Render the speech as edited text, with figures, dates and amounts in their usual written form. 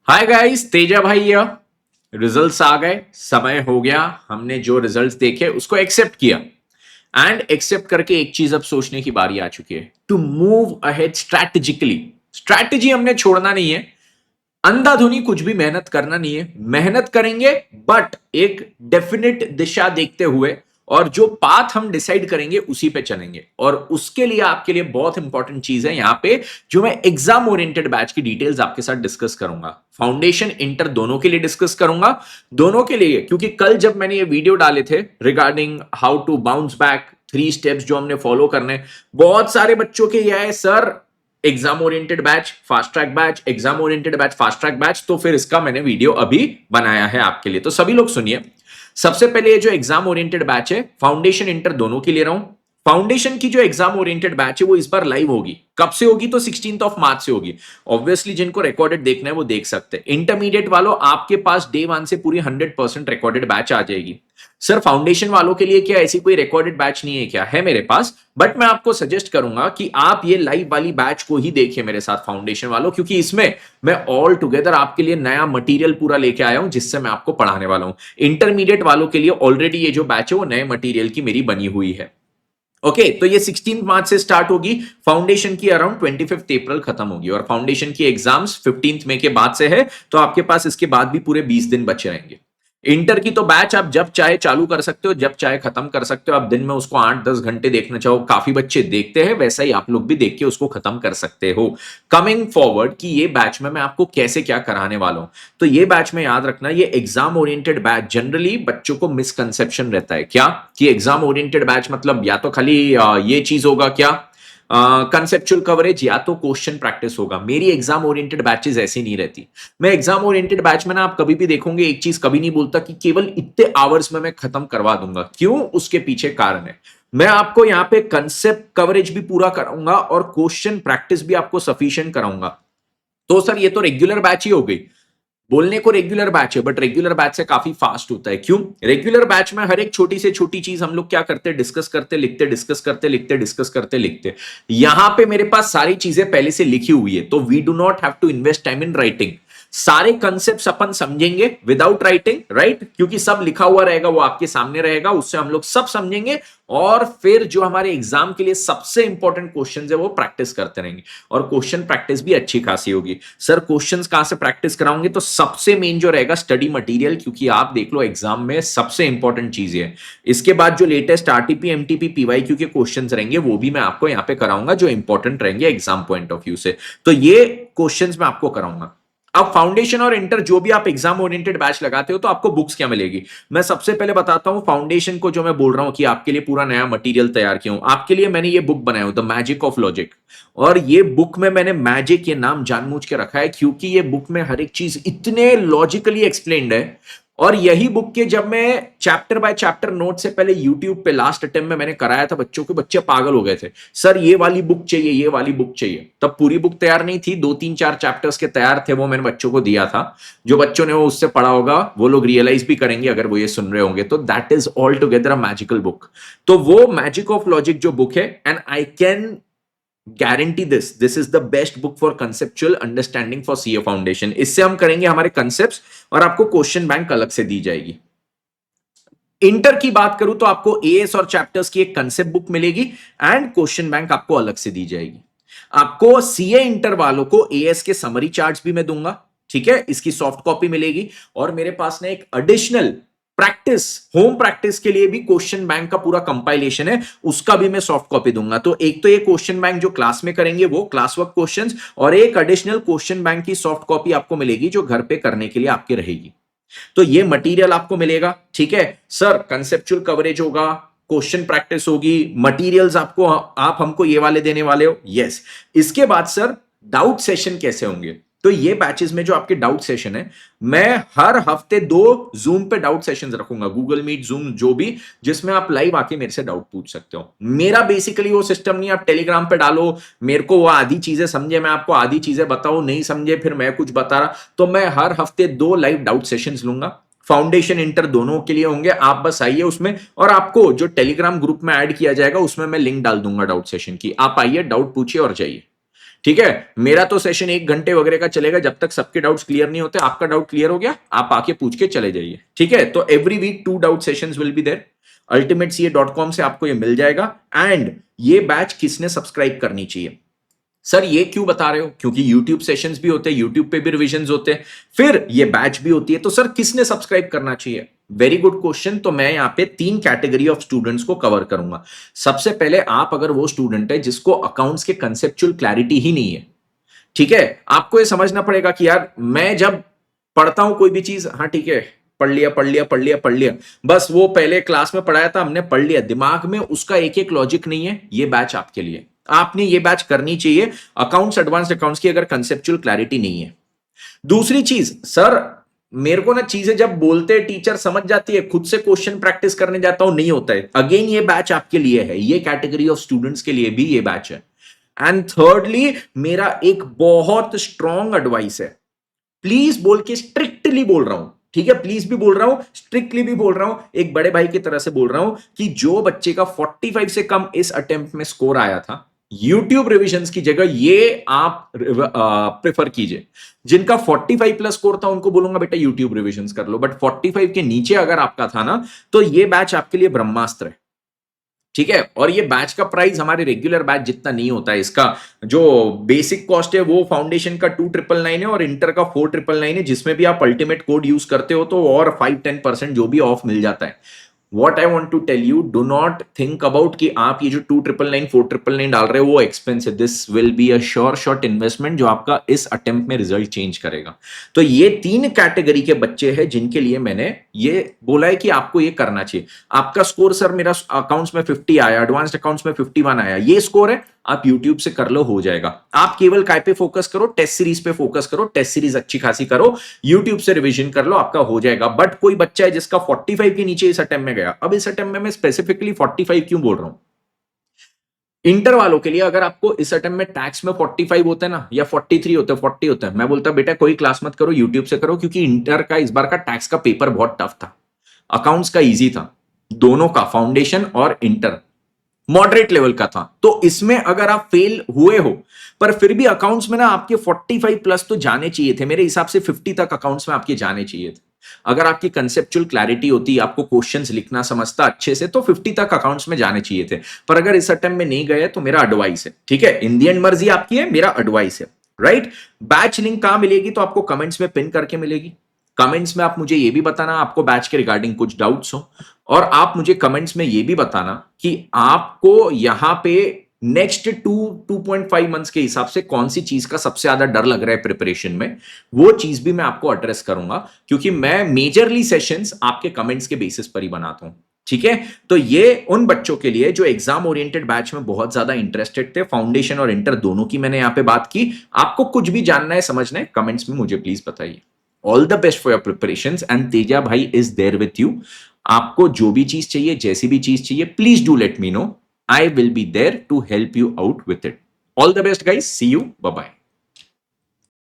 Hi guys, Teja भाई यहाँ। Results आ गए, समय हो गया। हमने जो रिजल्ट्स देखे उसको एक्सेप्ट किया एंड एक्सेप्ट करके एक चीज अब सोचने की बारी आ चुकी है, to move ahead strategically. Strategy हमने छोड़ना नहीं है, अंधाधुनी कुछ भी मेहनत करना नहीं है। मेहनत करेंगे बट एक डेफिनेट दिशा देखते हुए, और जो पाथ हम डिसाइड करेंगे उसी पे चलेंगे। और उसके लिए आपके लिए बहुत इंपॉर्टेंट चीज है यहां पे, जो मैं एग्जाम ओरिएंटेड बैच की डिटेल्स आपके साथ डिस्कस करूंगा। फाउंडेशन इंटर दोनों के लिए डिस्कस करूंगा, दोनों के लिए। क्योंकि कल जब मैंने ये वीडियो डाले थे regarding how to bounce back, 3 steps जो हमने फॉलो करने, बहुत सारे बच्चों के यह है sir exam oriented batch, fast track batch, exam oriented batch, fast track batch. तो फिर इसका मैंने वीडियो अभी बनाया है आपके लिए, तो सभी लोग सुनिए। सबसे पहले ये जो एग्जाम ओरिएंटेड बैच है, फाउंडेशन इंटर दोनों की ले रहा हूं। फाउंडेशन की जो एग्जाम ओरिएंटेड बैच है वो इस बार लाइव होगी। कब से होगी? तो 16 मार्च से होगी। ऑब्वियसली जिनको रिकॉर्डेड देखना है वो देख सकते हैं। इंटरमीडिएट वालों, आपके पास डे 1 से पूरी 100% रिकॉर्डेड बैच आ जाएगी। सर फाउंडेशन वालों के लिए क्या ऐसी कोई रिकॉर्डेड बैच नहीं है क्या? है मेरे पास, बट मैं आपको सजेस्ट करूंगा कि आप ये लाइव वाली बैच को ही देखिए मेरे साथ, फाउंडेशन वालों, क्योंकि इसमें मैं ऑल टुगेदर आपके लिए नया मटेरियल पूरा लेके आया हूं जिससे मैं आपको पढ़ाने वाला हूं। इंटरमीडिएट वालों के लिए ऑलरेडी ये जो बैच है वो नए मटेरियल की मेरी बनी हुई है। ओके, तो ये 16 मार्च से स्टार्ट होगी। फाउंडेशन की अराउंड 25 अप्रैल खत्म होगी, और फाउंडेशन की एग्जाम्स 15 मई के बाद से है। तो आपके पास इसके बाद भी पूरे 20 दिन बचे रहेंगे। इंटर की तो बैच आप जब चाहे चालू कर सकते हो, जब चाहे खत्म कर सकते हो। आप दिन में उसको 8-10 घंटे देखना चाहो, काफी बच्चे देखते हैं, वैसा ही आप लोग भी देख के उसको खत्म कर सकते हो। कमिंग फॉरवर्ड कि ये बैच में मैं आपको कैसे क्या कराने वाला हूं, तो ये बैच में याद रखना, ये एग्जाम ओरिएंटेड बैच। जनरली बच्चों को मिसकंसेप्शन रहता है क्या, कि एग्जाम ओरिएंटेड बैच मतलब या तो खाली ये चीज होगा क्या, कंसेप्चुअल कवरेज, या तो क्वेश्चन प्रैक्टिस होगा। मेरी एग्जाम ओरिएंटेड बैचेस ऐसी नहीं रहती। मैं एग्जाम ओरिएंटेड बैच में ना, आप कभी भी देखोगे एक चीज कभी नहीं बोलता कि केवल इतने आवर्स में मैं खत्म करवा दूंगा। क्यों? उसके पीछे कारण है। मैं आपको यहाँ पे कंसेप्ट कवरेज भी पूरा कराऊंगा और क्वेश्चन प्रैक्टिस भी आपको सफिशिएंट कराऊंगा। तो सर ये तो रेगुलर बैच ही हो गई। बोलने को रेगुलर बैच है, बट रेगुलर बैच से काफी फास्ट होता है। क्यों? रेगुलर बैच में हर एक छोटी से छोटी चीज हम लोग क्या करते हैं, डिस्कस करते लिखते, डिस्कस करते लिखते, डिस्कस करते लिखते। यहां पे मेरे पास सारी चीजें पहले से लिखी हुई है, तो we do not have to invest time in writing. सारे कंसेप्ट अपन समझेंगे विदाउट राइटिंग, राइट? क्योंकि सब लिखा हुआ रहेगा, वो आपके सामने रहेगा, उससे हम लोग सब समझेंगे। और फिर जो हमारे एग्जाम के लिए सबसे इंपॉर्टेंट क्वेश्चंस है वो प्रैक्टिस करते रहेंगे, और क्वेश्चन प्रैक्टिस भी अच्छी खासी होगी। सर क्वेश्चंस कहां से प्रैक्टिस कराओगे? तो सबसे मेन जो रहेगा स्टडी मटेरियल, क्योंकि आप देख लो एग्जाम में सबसे इंपॉर्टेंट चीज है। इसके बाद जो लेटेस्ट आरटीपी एमटीपी पीवाईक्यू के क्वेश्चंस रहेंगे वो भी मैं आपको यहां पे कराऊंगा, जो इंपॉर्टेंट रहेंगे एग्जाम पॉइंट ऑफ व्यू से। तो ये क्वेश्चंस मैं आपको कराऊंगा। अब फाउंडेशन और इंटर जो भी आप एग्जाम ओरिएंटेड बैच लगाते हो, तो आपको बुक्स क्या मिलेगी? मैं सबसे पहले बताता हूं फाउंडेशन को, जो मैं बोल रहा हूं कि आपके लिए पूरा नया मटेरियल तैयार किया हूं। आपके लिए मैंने ये बुक बनाया हूं, द मैजिक ऑफ लॉजिक। और ये बुक में मैंने मैजिक ये नाम जानबूझ के रखा है, क्योंकि ये बुक में हर एक चीज इतने लॉजिकली एक्सप्लेन्ड है। और यही बुक के जब मैं चैप्टर बाय चैप्टर नोट से पहले यूट्यूब पे लास्ट अटेम्प्ट में मैंने कराया था बच्चों के, बच्चे पागल हो गए थे, सर ये वाली बुक चाहिए, ये वाली बुक चाहिए। तब पूरी बुक तैयार नहीं थी, 2-3-4 चैप्टर्स के तैयार थे, वो मैंने बच्चों को दिया था। जो बच्चों ने वो उससे पढ़ा होगा वो लोग रियलाइज भी करेंगे अगर वो ये सुन रहे होंगे। तो that is all together a magical book. तो वो मैजिक ऑफ लॉजिक जो बुक है, and I can guarantee this is the best book for conceptual understanding for CA foundation. इससे हम करेंगे हमारे कंसेप्ट, और आपको क्वेश्चन बैंक अलग से दी जाएगी। इंटर की बात करूं तो आपको एएस और चैप्टर्स की एक कंसेप्ट बुक मिलेगी, एंड क्वेश्चन बैंक आपको अलग से दी जाएगी। आपको सीए इंटर वालों को एएस के समरी चार्ट्स भी मैं दूंगा, ठीक है, इसकी सॉफ्ट कॉपी मिलेगी। और मेरे पास ना एक एडिशनल प्रैक्टिस, होम प्रैक्टिस के लिए भी क्वेश्चन बैंक का पूरा कंपाइलेशन है, उसका भी मैं सॉफ्ट कॉपी दूंगा। तो एक तो ये क्वेश्चन बैंक जो क्लास में करेंगे वो क्लास वर्क क्वेश्चंस, और एक एडिशनल क्वेश्चन बैंक की सॉफ्ट कॉपी आपको मिलेगी जो घर पे करने के लिए आपके रहेगी। तो ये मटेरियल आपको मिलेगा, ठीक है सर। कंसेप्चुअल कवरेज होगा, क्वेश्चन प्रैक्टिस होगी, मटेरियल्स आपको, आप हमको ये वाले देने वाले हो, यस। इसके बाद सर डाउट सेशन कैसे होंगे? तो ये बैचेस में जो आपके डाउट सेशन है, मैं हर हफ्ते 2 जूम पे डाउट सेशंस रखूंगा, गूगल मीट, जूम, जो भी, जिसमें आप लाइव आके मेरे से डाउट पूछ सकते हो। मेरा बेसिकली वो सिस्टम नहीं, आप टेलीग्राम पे डालो, मेरे को वो आधी चीजें समझे, मैं आपको आधी चीजें बताऊं, नहीं समझे फिर मैं कुछ बता रहा। तो मैं हर हफ्ते 2 लाइव डाउट सेशंस लूंगा, फाउंडेशन इंटर दोनों के लिए होंगे। आप बस आइए उसमें, और आपको जो टेलीग्राम ग्रुप में ऐड किया जाएगा उसमें मैं लिंक डाल दूंगा डाउट सेशन की। आप आइए, डाउट पूछिए और जाइए, ठीक है, मेरा तो सेशन 1 घंटे वगैरह का चलेगा, जब तक सबके डाउट्स क्लियर नहीं होते। आपका डाउट क्लियर हो गया, आप आके पूछ के चले जाइए। ठीक है, तो every week 2 doubt sessions will be there. ultimateca.com से आपको ये मिल जाएगा। एंड ये बैच किसने सब्सक्राइब करनी चाहिए? सर ये क्यों बता रहे हो? क्योंकि YouTube सेशंस भी होते हैं, YouTube पे भी रिविजन्स होते हैं, फिर ये बैच भी होती है, तो सर किसने सब्सक्राइब करना चाहिए? Very good question. तो मैं यहां पे 3 कैटेगरी ऑफ स्टूडेंट्स को कवर करूंगा। सबसे पहले, आप अगर वो स्टूडेंट है जिसको अकाउंट्स के कंसेप्चुअल क्लैरिटी ही नहीं है, ठीक है, आपको ये समझना पड़ेगा कि यार मैं जब पढ़ता हूं कोई भी चीज, हाँ ठीक है, पढ़ लिया पढ़ लिया पढ़ लिया पढ़ लिया, बस वो पहले क्लास में पढ़ाया था हमने पढ़ लिया, दिमाग में उसका एक एक लॉजिक नहीं है। ये बैच आपके लिए, आपने ये बैच करनी चाहिए अकाउंट्स, एडवांस्ड अकाउंट्स की, अगर कंसेप्चुअल क्लैरिटी नहीं है। दूसरी चीज, सर मेरे को ना चीजें जब बोलते हैं टीचर समझ जाती है, खुद से क्वेश्चन प्रैक्टिस करने जाता हूं नहीं होता है, अगेन ये बैच आपके लिए है, ये कैटेगरी ऑफ स्टूडेंट्स के लिए भी ये बैच है। एंड थर्डली, मेरा एक बहुत स्ट्रॉन्ग एडवाइस है, प्लीज बोल के स्ट्रिक्टली बोल रहा हूं, ठीक है, प्लीज भी बोल रहा हूं, स्ट्रिक्टली भी बोल रहा हूं, एक बड़े भाई की तरह से बोल रहा हूं कि जो बच्चे का 45 से कम इस अटेम्प्ट में स्कोर आया था, YouTube रिविजन्स की जगह ये आप प्रेफर कीजिए। जिनका 45 प्लस स्कोर था उनको बोलूंगा बेटा YouTube रिविजन्स कर लो, बट 45 के नीचे अगर आपका था ना, तो ये बैच आपके लिए ब्रह्मास्त्र है। ठीक है, और ये बैच का प्राइस हमारे रेगुलर बैच जितना नहीं होता है। इसका जो बेसिक कॉस्ट है वो फाउंडेशन का 2,999 है और इंटर का 4,999 है, जिसमें भी आप अल्टीमेट कोड यूज करते हो तो और 5-10% जो भी ऑफ मिल जाता है। What I want to tell you, do not think about कि आप ये जो 2,999 4,999 डाल रहे हो वो expensive. This will be a sure shot investment जो आपका इस अटेम्प्ट में रिजल्ट चेंज करेगा। तो ये 3 कैटेगरी के बच्चे हैं जिनके लिए मैंने ये बोला है कि आपको ये करना चाहिए। आपका स्कोर सर मेरा अकाउंट्स में 50 आया, एडवांस्ड अकाउंट्स में 51 आया, ये स्कोर है, आप YouTube से कर लो, हो जाएगा। आप केवल काय पे फोकस करो, टेस्ट सीरीज पे फोकस करो, टेस्ट सीरीज अच्छी खासी करो, YouTube से रिवीजन कर लो, आपका हो जाएगा। बट कोई बच्चा है जिसका 45 के नीचे इस अटेम्प्ट में गया, अब इस अटेम्प्ट में मैं स्पेसिफिकली 45 क्यों बोल रहा हूं? इंटर वालों के लिए अगर आपको इस अटेम्प्ट में टैक्स में 45 होता है ना, या 43 होता है, 40 होता है, मैं बोलता बेटा कोई क्लास मत करो, यूट्यूब से करो, क्योंकि इंटर का इस बार का टैक्स का पेपर बहुत टफ था, अकाउंट्स का इजी था, दोनों का, फाउंडेशन और इंटर मॉडरेट लेवल का था। तो इसमें अगर आप फेल हुए हो, पर फिर भी अकाउंट्स में ना आपके 45 प्लस तो जाने चाहिए थे, मेरे हिसाब से 50 तक अकाउंट्स में आपके जाने चाहिए थे। अगर आपकी कंसेप्चुअल क्लैरिटी होती, आपको क्वेश्चंस लिखना समझता अच्छे से, तो 50 तक अकाउंट्स में जाने चाहिए थे। पर अगर इस अटेम्प्ट में नहीं गए तो मेरा एडवाइस है, ठीक है, इन दी एंड मर्जी आपकी है, मेरा एडवाइस है, राइट। बैच लिंक कहां मिलेगी? तो आपको कमेंट्स में पिन करके मिलेगी। कमेंट्स में आप मुझे ये भी बताना आपको बैच के रिगार्डिंग कुछ डाउट्स हो, और आप मुझे कमेंट्स में ये भी बताना कि आपको यहां पे नेक्स्ट 2.5 मंथ्स के हिसाब से कौन सी चीज का सबसे ज्यादा डर लग रहा है प्रिपरेशन में, वो चीज भी मैं आपको एड्रेस करूंगा, क्योंकि मैं मेजरली सेशंस आपके कमेंट्स के बेसिस पर ही बनाता हूं। ठीक है, तो ये उन बच्चों के लिए जो एग्जाम ओरिएंटेड बैच में बहुत ज्यादा इंटरेस्टेड थे, फाउंडेशन और इंटर दोनों की मैंने यहां पे बात की। आपको कुछ भी जानना है, समझना है, कमेंट्स में मुझे प्लीज बताइए। All the best for your preparations and Teja भाई इज देयर विथ यू। आपको जो भी चीज चाहिए, जैसी भी चीज चाहिए, please do let me know. I will be there to help you out with it. All the best, guys. See you. Bye bye.